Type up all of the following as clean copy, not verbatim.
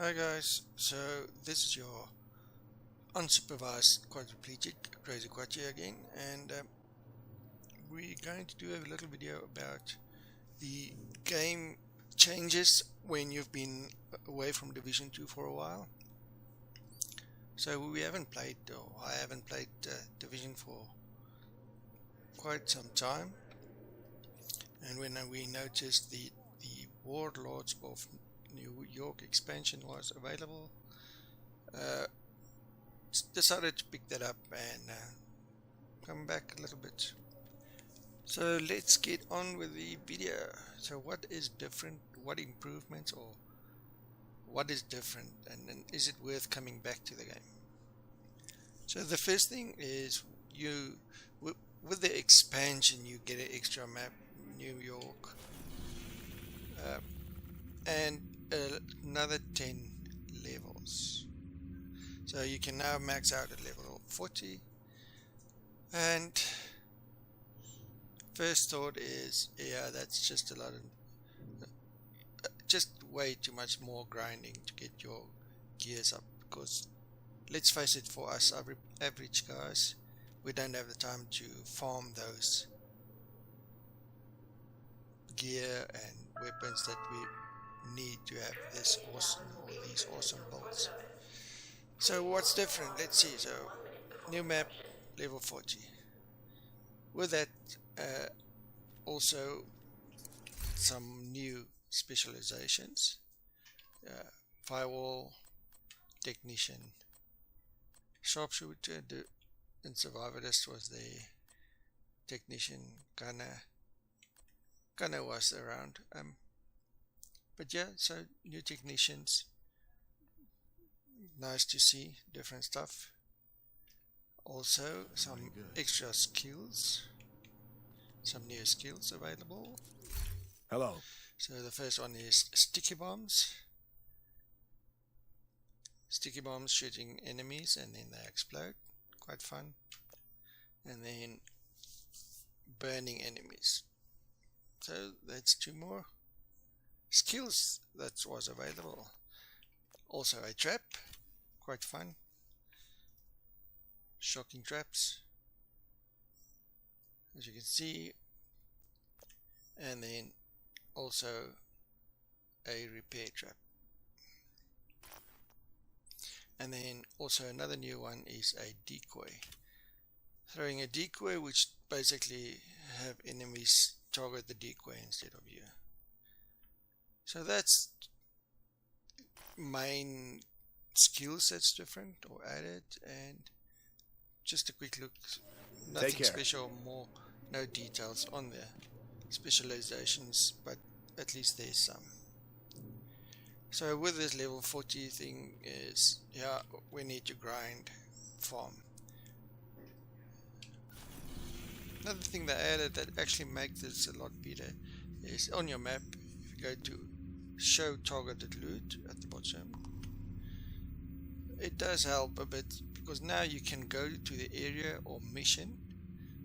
Hi guys, so this is your unsupervised quadriplegic Crazy Quad here again, and we're going to do a little video about the game changes when you've been away from Division 2 for a while. So we haven't played, or I haven't played Division for quite some time, and when we noticed the Warlords of New York expansion was available, decided to pick that up and come back a little bit. So let's get on with the video. So what is different, what improvements, or what is different, and is it worth coming back to the game? So the first thing is with the expansion you get an extra map, New York, and another 10 levels. So you can now max out at level 40, and first thought is, yeah, that's just a lot of just way too much more grinding to get your gears up, because let's face it, for us average guys, we don't have the time to farm those gear and weapons that we need to have this awesome, or these awesome builds. So what's different? Let's see. So new map, level 40. With that, also some new specializations. Firewall, technician, sharpshooter, and survivalist was the technician. Gunner was around. But yeah, so new technicians. Nice to see different stuff. Also some extra skills, some new skills available. Hello. So the first one is sticky bombs. Sticky bombs shooting enemies and then they explode. Quite fun. And then burning enemies. So that's two more skills that was available. Also a trap. Quite fun. Shocking traps, as you can see, and then also a repair trap, and then also another new one is a decoy. Throwing a decoy, which basically have enemies target the decoy instead of you. So that's main skills that's different or added, and just a quick look, nothing special, no details on the specializations, but at least there's some. So with this level 40 thing is, yeah, we need to grind, farm. Another thing they added that actually makes this a lot better is on your map, if you go to show targeted loot at the bottom, it does help a bit, because now you can go to the area or mission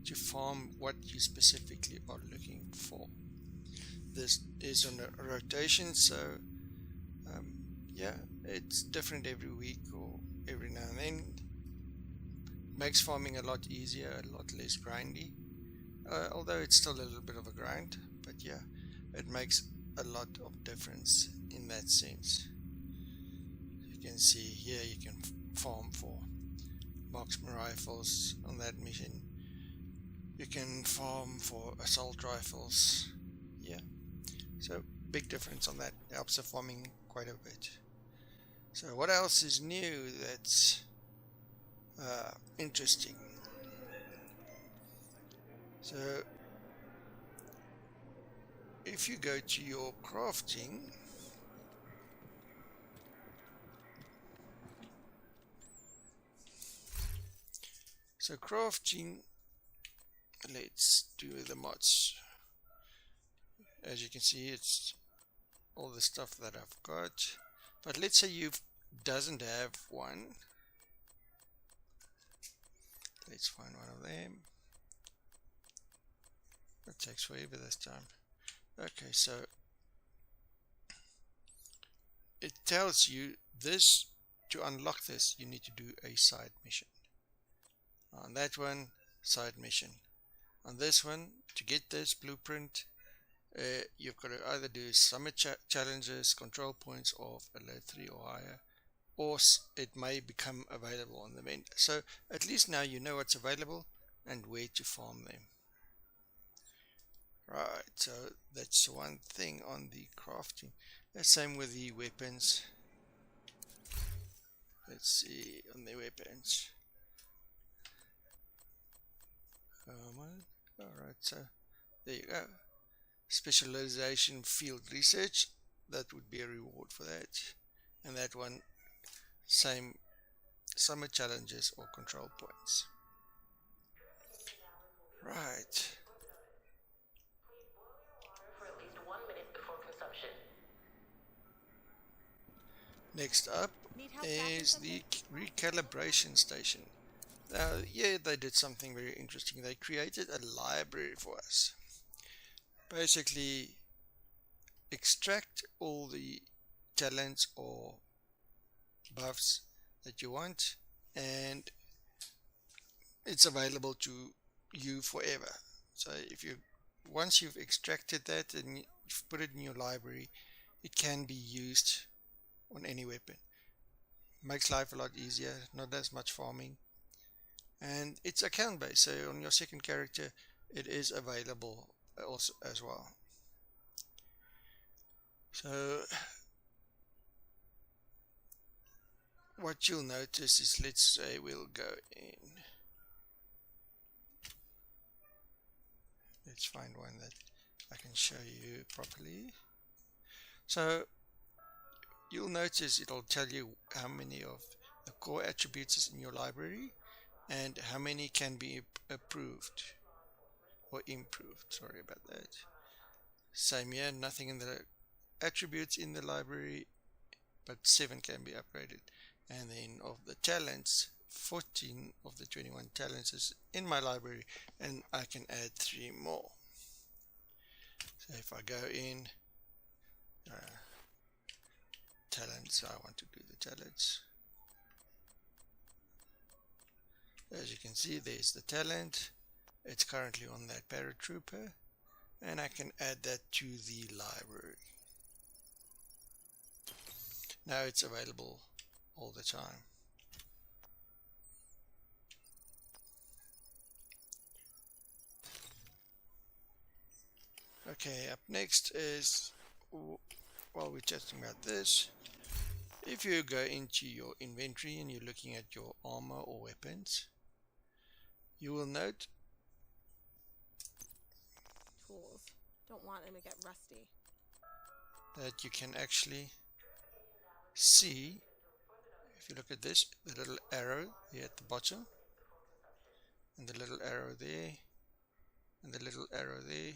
to farm what you specifically are looking for. This is on a rotation, so yeah, it's different every week or every now and then. Makes farming a lot easier, a lot less grindy, although it's still a little bit of a grind, but yeah, it makes a lot of difference in that sense. You can see here you can farm for marksman rifles on that mission. You can farm for assault rifles. Yeah, so big difference on that. Helps the farming quite a bit. So what else is new that's interesting? So if you go to your crafting, so crafting, let's do the mods. As you can see, it's all the stuff that I've got, but let's say you doesn't have one. Let's find one of them. That takes forever this time. Okay, so it tells you this, to unlock this, you need to do a side mission. On that one, side mission. On this one, to get this blueprint, you've got to either do summit challenges, control points of alert 3 or higher, or it may become available on the vendor. So at least now you know what's available and where to farm them. Right, so that's one thing on the crafting. The same with the weapons. Let's see on the weapons. Alright, so there you go. Specialization field research, that would be a reward for that. And that one, same summer challenges or control points. Right. Next up is the Recalibration Station. Now, yeah, they did something very interesting. They created a library for us. Basically, extract all the talents or buffs that you want, and it's available to you forever. So if you once you've extracted that and you've put it in your library, it can be used on any weapon. Makes life a lot easier, not as much farming, and it's account based, so on your second character it is available also as well. So what you'll notice is, let's say we'll go in, let's find one that I can show you properly. So you'll notice it'll tell you how many of the core attributes is in your library and how many can be approved or improved. Sorry about that. Same here, nothing in the attributes in the library, but 7 can be upgraded. And then of the talents, 14 of the 21 talents is in my library, and I can add 3 more. So if I go in talents, I want to do the talents. As you can see, there's the talent. It's currently on that paratrooper, and I can add that to the library. Now it's available all the time. Okay, up next is, while we're chatting about this, if you go into your inventory and you're looking at your armor or weapons, you will note fools don't want them to get rusty, that you can actually see, if you look at this, the little arrow here at the bottom, and the little arrow there, and the little arrow there.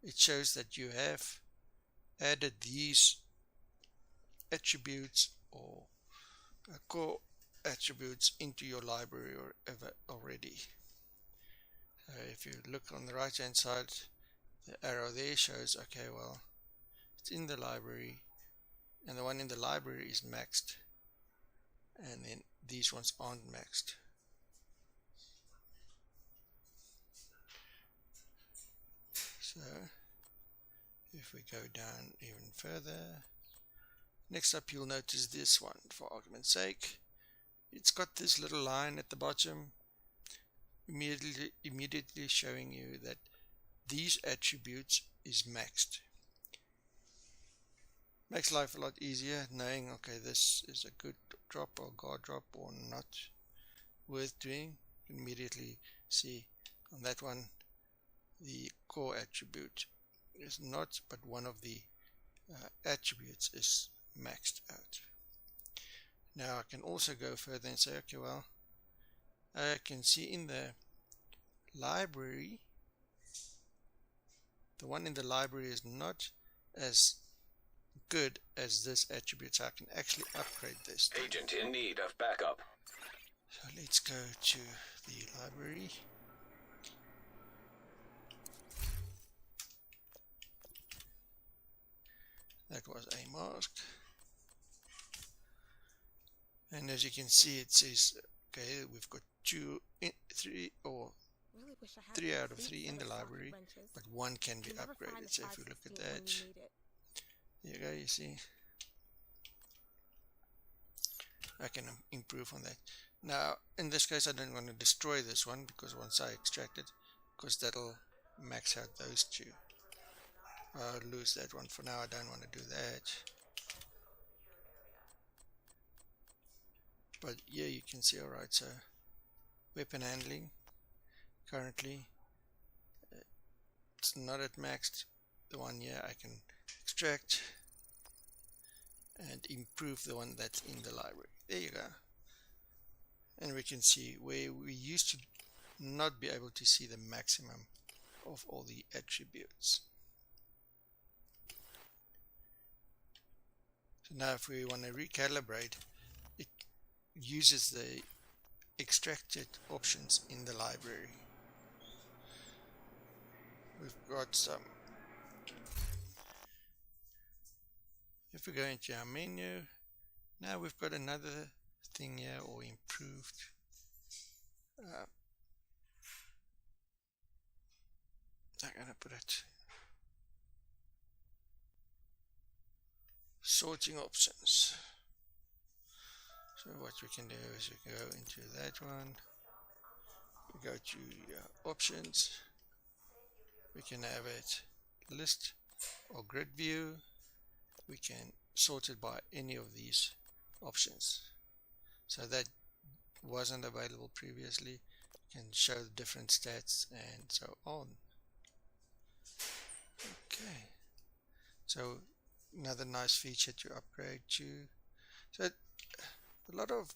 It shows that you have added these attributes or core attributes into your library already. If you look on the right hand side, the arrow there shows, okay, well, it's in the library, and the one in the library is maxed, and then these ones aren't maxed. So if we go down even further, next up you'll notice this one, for argument's sake. It's got this little line at the bottom immediately showing you that these attributes is maxed. Makes life a lot easier knowing, okay, this is a good drop or guard drop or not worth doing. You can immediately see on that one the core attribute is not, but one of the attributes is maxed out. Now I can also go further and say, okay, well, I can see in the library, the one in the library is not as good as this attribute, so I can actually upgrade this. Agent in need of backup. So let's go to the library. That was a mask. And as you can see, it says, okay, we've got 3 Really wish I had 3 out of complete 3 in set the of socket library, wrenches. but 1 can be You never find upgraded. the So if we look at 516 when that, you need it. there you go, you see, I can improve on that. Now, in this case, I don't want to destroy this one, because once I extract it, because that'll max out those 2. I'll lose that one for now. I don't want to do that. But yeah, you can see, alright, so weapon handling, currently it's not at maxed. The one here I can extract and improve the one that's in the library. There you go. And we can see where we used to not be able to see the maximum of all the attributes. So now if we want to recalibrate, it uses the extracted options in the library. We've got some. If we go into our menu, now we've got another thing here, or improved. I'm gonna put it sorting options. So what we can do is we go into that one, we go to options, we can have it list or grid view, we can sort it by any of these options. So that wasn't available previously, you can show the different stats and so on. Okay, so another nice feature to upgrade to. So a lot of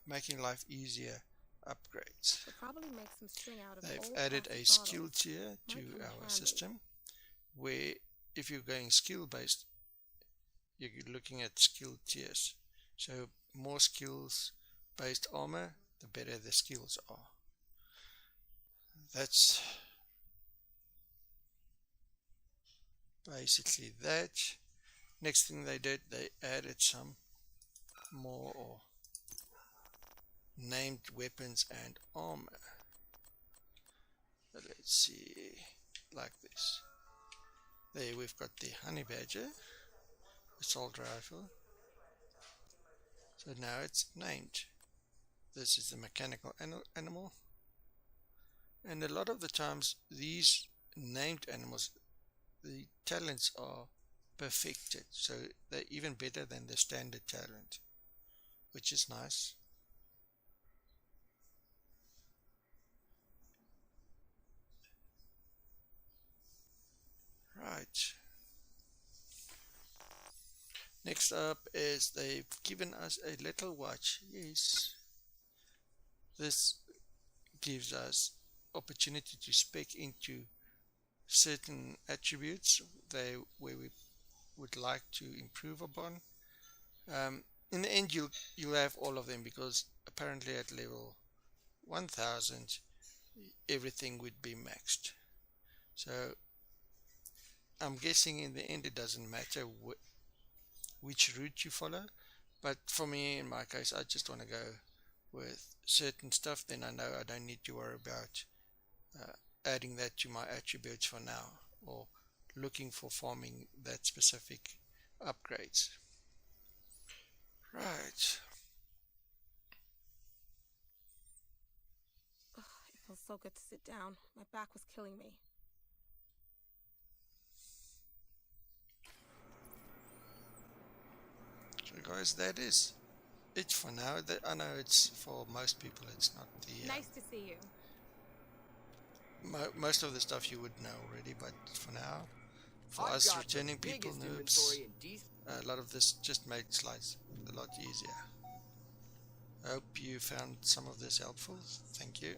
making life easier upgrades. We'll probably make some string out of They've old added a plastic skill bottles. tier to Might come our handy. system, where if you're going skill based, you're looking at skill tiers. So more skills based armor, the better the skills are. That's basically that. Next thing they did, they added some more or named weapons and armor. Let's see, like this. There we've got the honey badger, assault rifle. So now it's named. This is the mechanical animal. And a lot of the times these named animals, the talents are perfected, so they're even better than the standard talent, which is nice. Right. Next up is they've given us a little watch. Yes. This gives us opportunity to spec into certain attributes where we would like to improve upon. In the end, you'll have all of them, because apparently at level 1000 everything would be maxed. So I'm guessing in the end it doesn't matter which route you follow, but for me, in my case, I just want to go with certain stuff. Then I know I don't need to worry about adding that to my attributes for now, or looking for farming that specific upgrades. Right. Ugh, it feels so good to sit down. My back was killing me. So guys, that is it for now. I know it's for most people it's not the Nice to see you. most of the stuff you would know already, but for now, for I've us got the returning people, biggest noobs, inventory in a lot of this just makes life a lot easier. I hope you found some of this helpful. Thank you.